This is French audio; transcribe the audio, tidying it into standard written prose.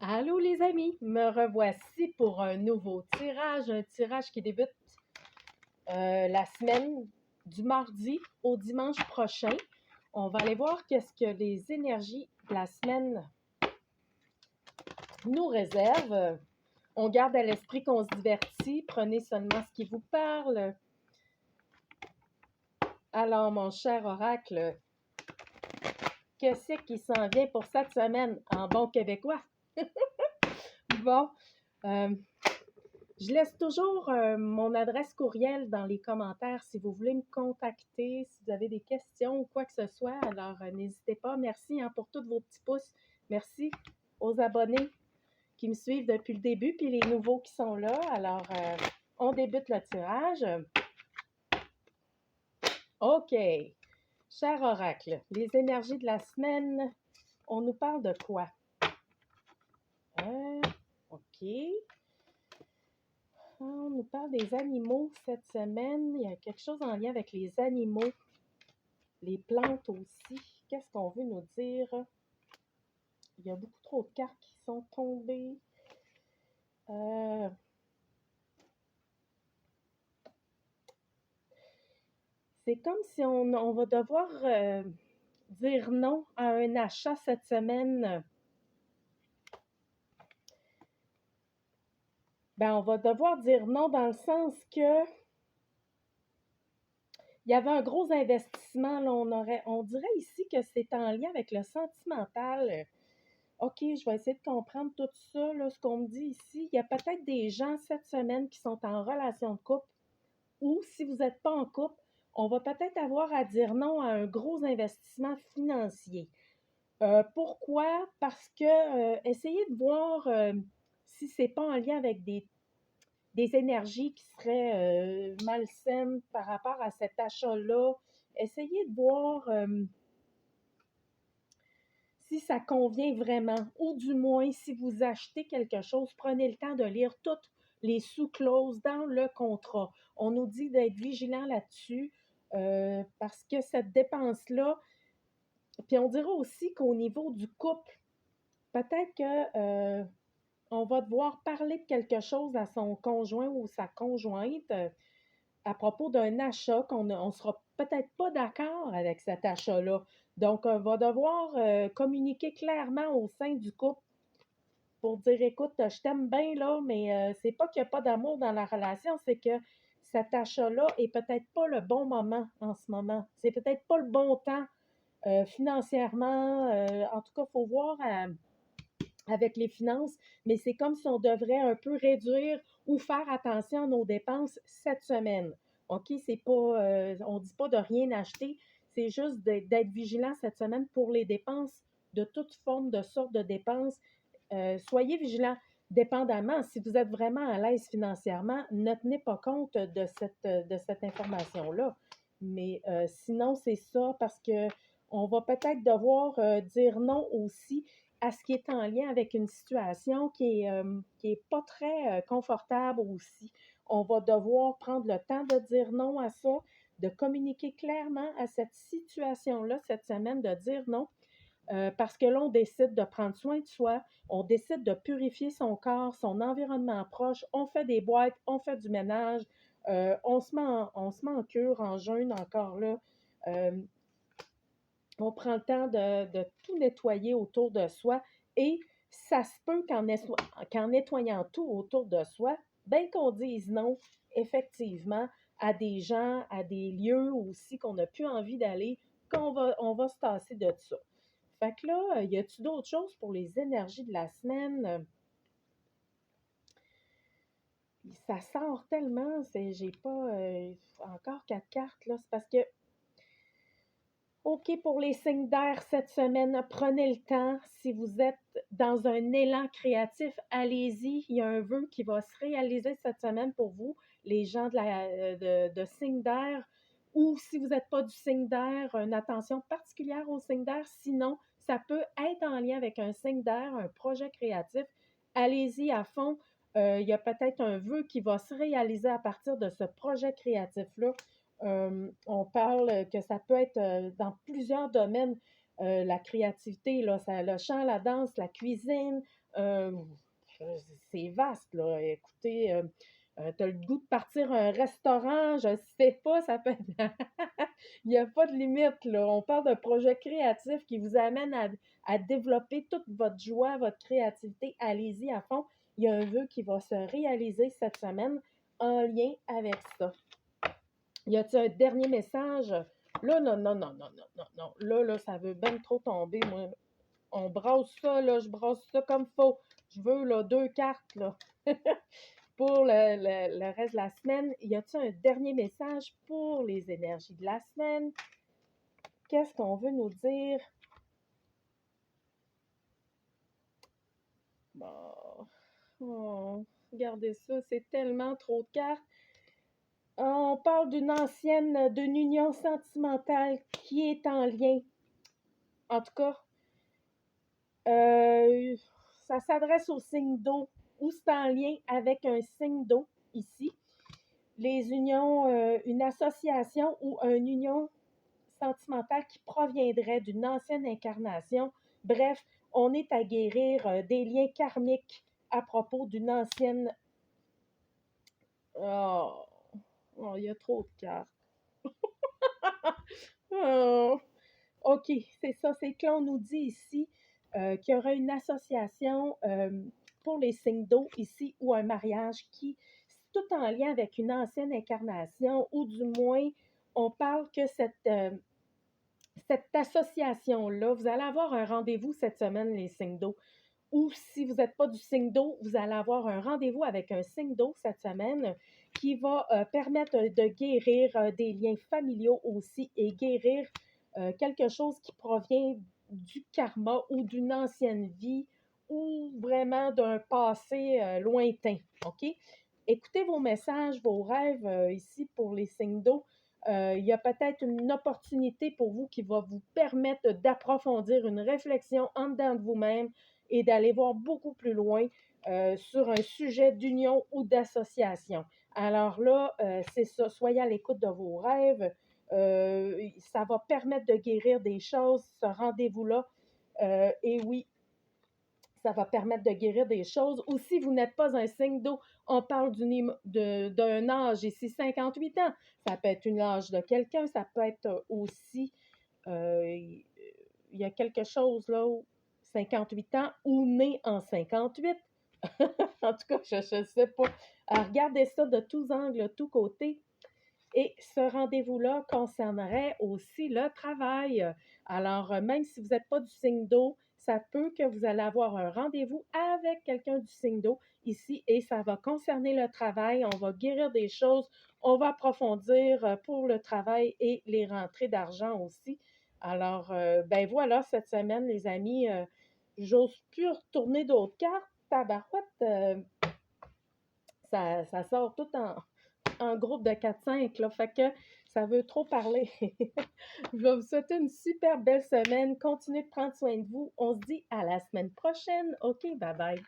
Allô les amis, me revoici pour un tirage qui débute la semaine du mardi au dimanche prochain. On va aller voir qu'est-ce que les énergies de la semaine nous réservent. On garde à l'esprit qu'on se divertit, prenez seulement ce qui vous parle. Alors mon cher oracle, qu'est-ce qui s'en vient pour cette semaine en bon québécois? Bon, euh, je laisse toujours mon adresse courriel dans les commentaires si vous voulez me contacter, si vous avez des questions ou quoi que ce soit. Alors, n'hésitez pas. Merci pour tous vos petits pouces. Merci aux abonnés qui me suivent depuis le début, puis les nouveaux qui sont là. Alors, on débute le tirage. OK. Cher oracle, les énergies de la semaine, on nous parle de quoi? OK. On nous parle des animaux cette semaine. Il y a quelque chose en lien avec les animaux, les plantes aussi. Qu'est-ce qu'on veut nous dire? Il y a beaucoup trop de cartes qui sont tombées. C'est comme si on va devoir dire non à un achat cette semaine. Ben, on va devoir dire non dans le sens que il y avait un gros investissement. Là, on dirait ici que c'est en lien avec le sentimental. OK, je vais essayer de comprendre tout ça, là, ce qu'on me dit ici. Il y a peut-être des gens cette semaine qui sont en relation de couple ou si vous n'êtes pas en couple, on va peut-être avoir à dire non à un gros investissement financier. Pourquoi? Parce que essayez de voir si ce n'est pas en lien avec des énergies qui seraient malsaines par rapport à cet achat-là. Essayez de voir si ça convient vraiment, ou du moins, si vous achetez quelque chose, prenez le temps de lire toutes les sous-clauses dans le contrat. On nous dit d'être vigilant là-dessus parce que cette dépense-là, puis on dira aussi qu'au niveau du couple, peut-être que on va devoir parler de quelque chose à son conjoint ou sa conjointe à propos d'un achat qu'on ne sera peut-être pas d'accord avec cet achat-là. Donc, on va devoir communiquer clairement au sein du couple pour dire, écoute, je t'aime bien là, mais c'est pas qu'il n'y a pas d'amour dans la relation, c'est que cet achat-là est peut-être pas le bon moment en ce moment. C'est peut-être pas le bon temps financièrement. En tout cas, il faut voir avec les finances, mais c'est comme si on devrait un peu réduire ou faire attention à nos dépenses cette semaine. OK, c'est pas, on ne dit pas de rien acheter, c'est juste d'être vigilant cette semaine pour les dépenses de toute forme, de sorte de dépenses. Soyez vigilants. Dépendamment, si vous êtes vraiment à l'aise financièrement, ne tenez pas compte de cette information-là. Mais sinon, c'est ça parce que on va peut-être devoir dire non aussi à ce qui est en lien avec une situation qui est pas très confortable aussi. On va devoir prendre le temps de dire non à ça, de communiquer clairement à cette situation-là cette semaine, de dire non. Parce que là, on décide de prendre soin de soi, on décide de purifier son corps, son environnement proche, on fait des boîtes, on fait du ménage, on se met en cure, en jeûne encore là. Euh, on prend le temps de tout nettoyer autour de soi et ça se peut qu'en nettoyant tout autour de soi, bien qu'on dise non, effectivement, à des gens, à des lieux aussi qu'on n'a plus envie d'aller, on va se tasser de ça. Fait que là, y a-tu d'autres choses pour les énergies de la semaine? Ça sort tellement, j'ai pas encore 4 cartes, là. C'est parce que OK, pour les signes d'air cette semaine, prenez le temps. Si vous êtes dans un élan créatif, allez-y. Il y a un vœu qui va se réaliser cette semaine pour vous, les gens de signe d'air. Ou si vous n'êtes pas du signe d'air, une attention particulière au signe d'air. Sinon, ça peut être en lien avec un signe d'air, un projet créatif. Allez-y à fond. Il y a peut-être un vœu qui va se réaliser à partir de ce projet créatif-là. On parle que ça peut être dans plusieurs domaines. la créativité, là, le chant, la danse, la cuisine, euh, c'est vaste, là. Écoutez, tu as le goût de partir à un restaurant, je sais pas, ça peut être... Il n'y a pas de limite, là. On parle d'un projet créatif qui vous amène à développer toute votre joie, votre créativité. Allez-y à fond. Il y a un vœu qui va se réaliser cette semaine en lien avec ça. Y a-t-il un dernier message? Là, non, non, non, non, non, non, non. Là, ça veut bien trop tomber, moi. On brasse ça, là, je brasse ça comme faut. Je veux, là, 2 cartes, là. Pour le reste de la semaine, y a-t-il un dernier message pour les énergies de la semaine? Qu'est-ce qu'on veut nous dire? Bon. Oh, regardez ça, c'est tellement trop de cartes. On parle d'une union sentimentale qui est en lien. En tout cas, ça s'adresse au signe d'eau ou c'est en lien avec un signe d'eau ici. Les unions, une association ou une union sentimentale qui proviendrait d'une ancienne incarnation. Bref, on est à guérir des liens karmiques à propos d'une ancienne... Oh, oh, il y a trop de cartes. Oh. OK, c'est ça, c'est que l'on nous dit ici qu'il y aura une association pour les signes d'eau ici ou un mariage qui, tout en lien avec une ancienne incarnation ou du moins, on parle que cette association-là, vous allez avoir un rendez-vous cette semaine, les signes d'eau. Ou si vous n'êtes pas du signe d'eau, vous allez avoir un rendez-vous avec un signe d'eau cette semaine qui va permettre de guérir des liens familiaux aussi et guérir quelque chose qui provient du karma ou d'une ancienne vie ou vraiment d'un passé lointain. OK? Écoutez vos messages, vos rêves ici pour les signes d'eau. Il y a peut-être une opportunité pour vous qui va vous permettre d'approfondir une réflexion en dedans de vous-même et d'aller voir beaucoup plus loin sur un sujet d'union ou d'association. Alors là, c'est ça, soyez à l'écoute de vos rêves. Ça va permettre de guérir des choses, ce rendez-vous-là. Et oui, ça va permettre de guérir des choses. Ou si vous n'êtes pas un signe d'eau, on parle d'un âge ici, 58 ans. Ça peut être l'âge de quelqu'un, ça peut être aussi, il y a quelque chose là, 58 ans ou né en 58. En tout cas, je ne sais pas. Alors, regardez ça de tous angles, de tous côtés. Et ce rendez-vous-là concernerait aussi le travail. Alors, même si vous n'êtes pas du signe d'eau, ça peut que vous allez avoir un rendez-vous avec quelqu'un du signe d'eau ici et ça va concerner le travail. On va guérir des choses, on va approfondir pour le travail et les rentrées d'argent aussi. Alors, ben voilà, cette semaine, les amis, j'ose plus retourner d'autres cartes. Tabarouette, ça sort tout en groupe de 4-5, là, fait que ça veut trop parler. Je vais vous souhaiter une super belle semaine. Continuez de prendre soin de vous. On se dit à la semaine prochaine. OK, bye bye.